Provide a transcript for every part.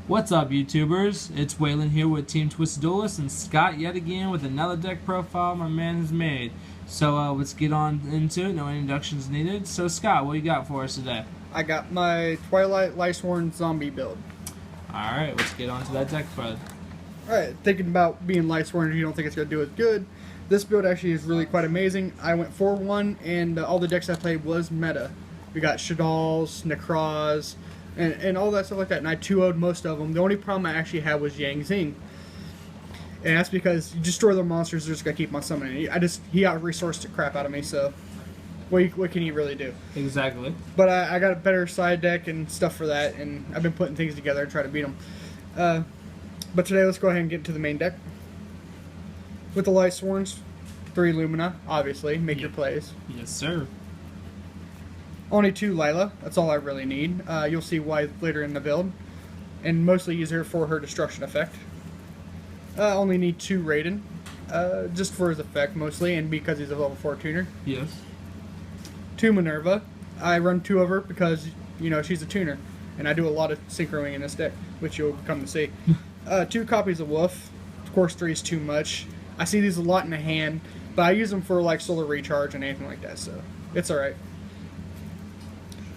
What's up, YouTubers? It's Waylon here with TeamTwistedDuelist and Scott yet again with another deck profile my man has made. So let's get on into it. No introductions needed. So Scott, what you got for us today? I got my Twilight Lightsworm zombie build. Alright, let's get on to that deck, bud. Alright, thinking about being Lightsworm, if you don't think it's going to do as good, this build actually is really quite amazing. I went 4-1, and all the decks I played was meta. We got Shaddolls, Necroz, and all that stuff like that, and I 2-0'd most of them. The only problem I actually had was Yang Xing. And that's because you destroy their monsters, they're just going to keep on summoning. He out-resourced the crap out of me, so what can he really do? Exactly. But I got a better side deck and stuff for that, and I've been putting things together and trying to beat him. But today, let's go ahead and get into the main deck. With the Lightsworms, 3 Lumina, obviously, make your plays. Yes, sir. Only 2 Lila, that's all I really need. You'll see why later in the build. And mostly use her for her destruction effect. Only need 2 Raiden, just for his effect mostly, and because he's a level 4 tuner. Yes. 2 Minerva. I run 2 of her because, you know, she's a tuner. And I do a lot of synchroing in this deck, which you'll come to see. 2 copies of Wolf. Of course, 3 is too much. I see these a lot in the hand, but I use them for like solar recharge and anything like that, so it's alright.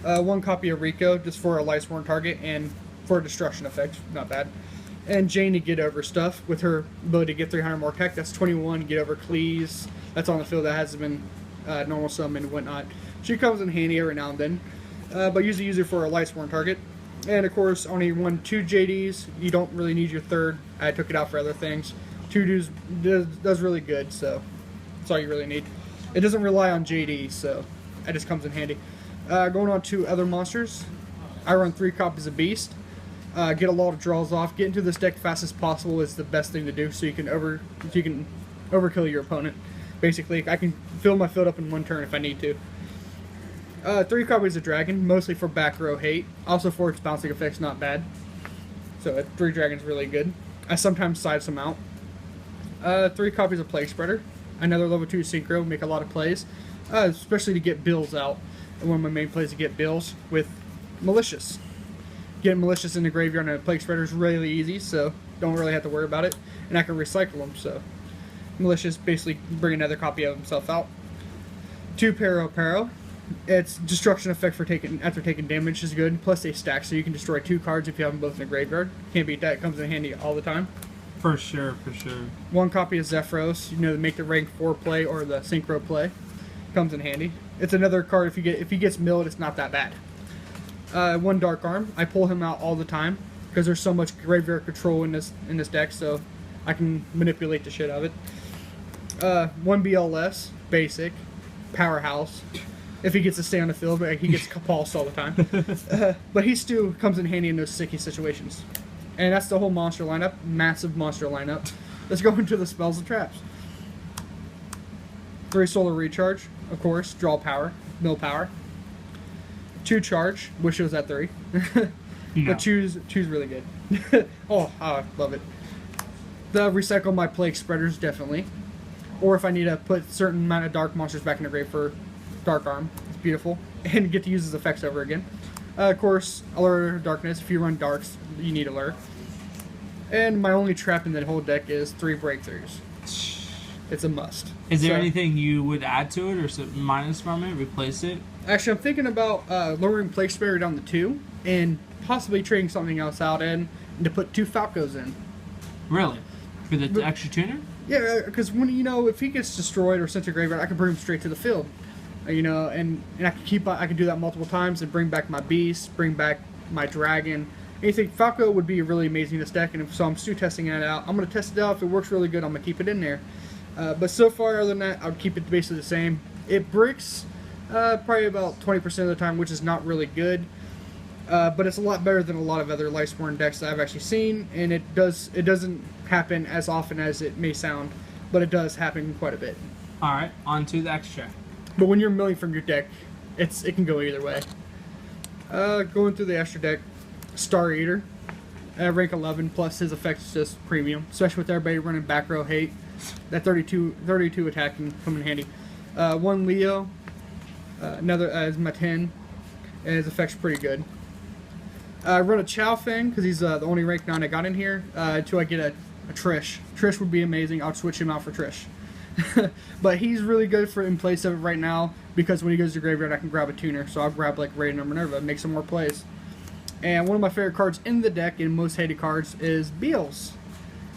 1 copy of Rico, just for a Lightsworm target and for a destruction effect, not bad. And Jane to get over stuff with her ability to get 300 more tech. That's 21. Get over Cleese. That's on the field that hasn't been normal summon and whatnot. She comes in handy every now and then, but usually use her for a Lightsworm target. And of course, only 2 JDs. You don't really need your 3rd. I took it out for other things. 2 does really good, so that's all you really need. It doesn't rely on JD, so it just comes in handy. Going on to other monsters, I run 3 copies of Beast. Get a lot of draws off. Get into this deck fast as possible is the best thing to do, so you can overkill your opponent. Basically, I can fill my field up in 1 turn if I need to. 3 copies of Dragon, mostly for back row hate. Also for its bouncing effects, not bad. So 3 Dragon's really good. I sometimes side some out. 3 copies of Plague Spreader. Another level 2 synchro, make a lot of plays. Especially to get Bills out. And one of my main plays is to get Bills with Malicious. Getting Malicious in the graveyard on a Plague Spreader is really easy, so don't really have to worry about it. And I can recycle them, so Malicious basically bring another copy of himself out. 2 Pero. Its destruction effect for after taking damage is good. Plus they stack, so you can destroy 2 cards if you have them both in the graveyard. Can't beat that. It comes in handy all the time. For sure, for sure. 1 copy of Zephyros, you know, to make the rank 4 play or the synchro play. Comes in handy. It's another card if he gets milled, it's not that bad. 1 Dark Arm. I pull him out all the time because there's so much graveyard control in this deck, so I can manipulate the shit out of it. 1 BLS, basic, powerhouse. If he gets to stay on the field, but he gets pulsed all the time. But he still comes in handy in those sticky situations. And that's the whole monster lineup. Massive monster lineup. Let's go into the spells and traps. 3 solar recharge, of course. Draw power, mill power. 2 charge. Wish it was at 3. No. But choose really good. Oh, I love it. The recycle my plague spreaders definitely. Or if I need to put certain amount of dark monsters back in the grave for Dark Arm. It's beautiful. And get to use his effects over again. Of course, Allure Darkness. If you run Darks, you need Allure. And my only trap in that whole deck is 3 Breakthroughs. It's a must. Is there anything you would add to it or minus from it, replace it? Actually, I'm thinking about lowering Plague Spreader down to 2 and possibly trading something else out and to put 2 Falcos in. Really? For the extra tuner? Yeah, because when if he gets destroyed or sent to graveyard, I can bring him straight to the field. And I can do that multiple times and bring back my Beast, bring back my Dragon. Anything Falco would be really amazing in this deck, and so I'm still testing it out. I'm going to test it out. If it works really good, I'm going to keep it in there. But so far, other than that, I would keep it basically the same. It bricks probably about 20% of the time, which is not really good. But it's a lot better than a lot of other Lightsworm decks that I've actually seen, and it doesn't happen as often as it may sound, but it does happen quite a bit. Alright, on to the extract. But when you're milling from your deck, it can go either way. Going through the extra deck, Star Eater, rank 11 plus his effect is just premium, especially with everybody running back row hate. That 32 attack can come in handy. 1 Leo, another as my 10, and his effect's pretty good. I run a Chow Fang because he's the only rank 9 I got in here until I get a Trish. Trish would be amazing. I'll switch him out for Trish. But he's really good for in place of it right now because when he goes to graveyard I can grab a tuner. So I'll grab like Raiden or Minerva, make some more plays. And one of my favorite cards in the deck and most hated cards is Beals.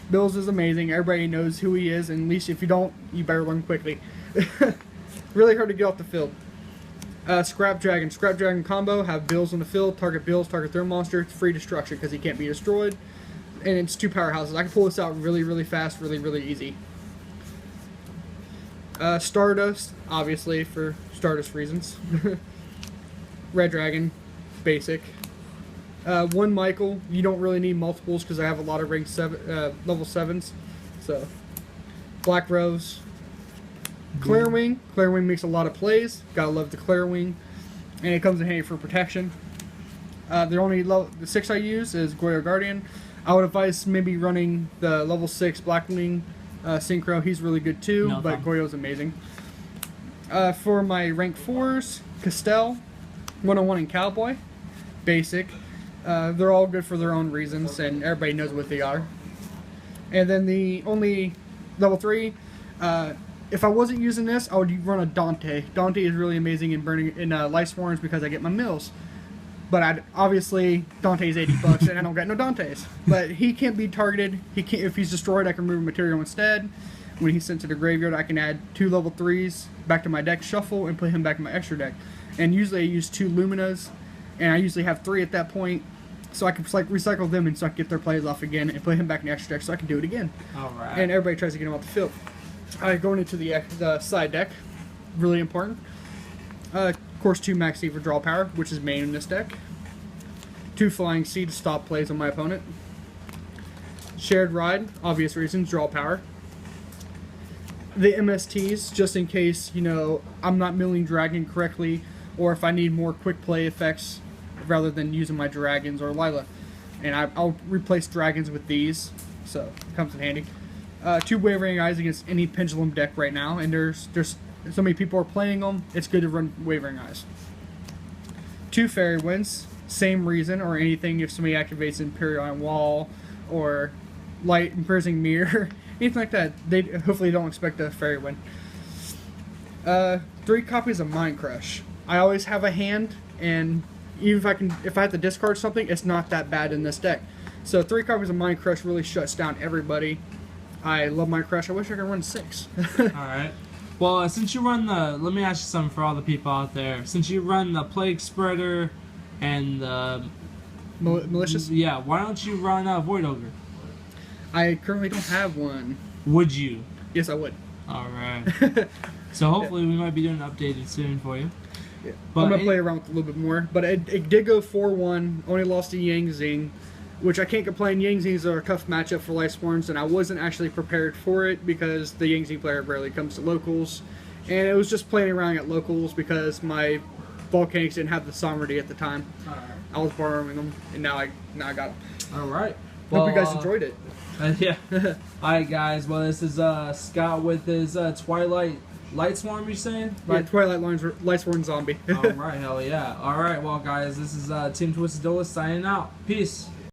Beals is amazing. Everybody knows who he is, and at least if you don't, you better learn quickly. Really hard to get off the field. Scrap Dragon combo, have Beals on the field, target Beals, target their monster, it's free destruction because he can't be destroyed. And it's 2 powerhouses. I can pull this out really fast, really easy. Stardust, obviously for Stardust reasons. Red Dragon, basic. 1 Michael, you don't really need multiples because I have a lot of rank 7, level 7s. So, Black Rose. Clearwing. Clearwing makes a lot of plays. Gotta love the Clearwing. And it comes in handy for protection. The 6 I use is Goyo Guardian. I would advise maybe running the level 6 Blackwing Synchro. He's really good too, No but problem. Goyo's amazing. For my rank 4s, Castell, 101 and Cowboy. Basic. They're all good for their own reasons, and everybody knows what they are. And then the only level 3, if I wasn't using this, I would run a Dante. Dante is really amazing in burning in Lightsworms because I get my mills. But obviously Dante's $80 and I don't get no Dantes. But he can't be targeted. He can't. If he's destroyed, I can remove material instead. When he's sent to the graveyard, I can add 2 level 3s back to my deck, shuffle, and put him back in my extra deck. And usually I use 2 Luminas, and I usually have 3 at that point. So I can like recycle them and so I can get their plays off again and put him back in the extra deck so I can do it again. Alright. And everybody tries to get him off the field. Going into the side deck, really important. Of course, 2 Max for draw power, which is main in this deck. 2 Flying Sea to stop plays on my opponent. Shared Ride, obvious reasons, draw power. The MSTs, just in case, you know, I'm not milling Dragon correctly, or if I need more quick play effects rather than using my Dragons or Lila. And I'll replace Dragons with these, so it comes in handy. 2 Wavering Eyes against any Pendulum deck right now, and there's so many people are playing them, it's good to run Wavering Eyes. 2 Fairy Winds, same reason, or anything if somebody activates Imperial Wall, or Light Imprisoning Mirror, anything like that, they hopefully don't expect a Fairy Wind. 3 copies of Mind Crush. I always have a hand, and even if I have to discard something, it's not that bad in this deck. So 3 copies of Mind Crush really shuts down everybody. I love Mind Crush. I wish I could run 6. Alright. Well, since you run let me ask you something for all the people out there. Since you run the Plague Spreader and the... Malicious? Yeah, why don't you run Void Ogre? I currently don't have one. Would you? Yes, I would. Alright. So hopefully we might be doing an updated soon for you. Yeah. But I'm going to play around with it a little bit more. But it did go 4-1. Only lost to Yang Zing, which I can't complain. Yang Zings are a tough matchup for Lightsworms, and I wasn't actually prepared for it because the Yang Zing player rarely comes to locals. And it was just playing around at locals because my Volcanics didn't have the Sovereignty at the time. Alright. I was borrowing them, and now I got them. Alright. Hope you guys enjoyed it. Yeah. Alright, guys. Well, this is Scott with his Twilight Lightsworm, you're saying? Yeah, Twilight Lightsworm Zombie. Alright, hell yeah. Alright, well, guys, this is Team Twisted Duelist signing out. Peace.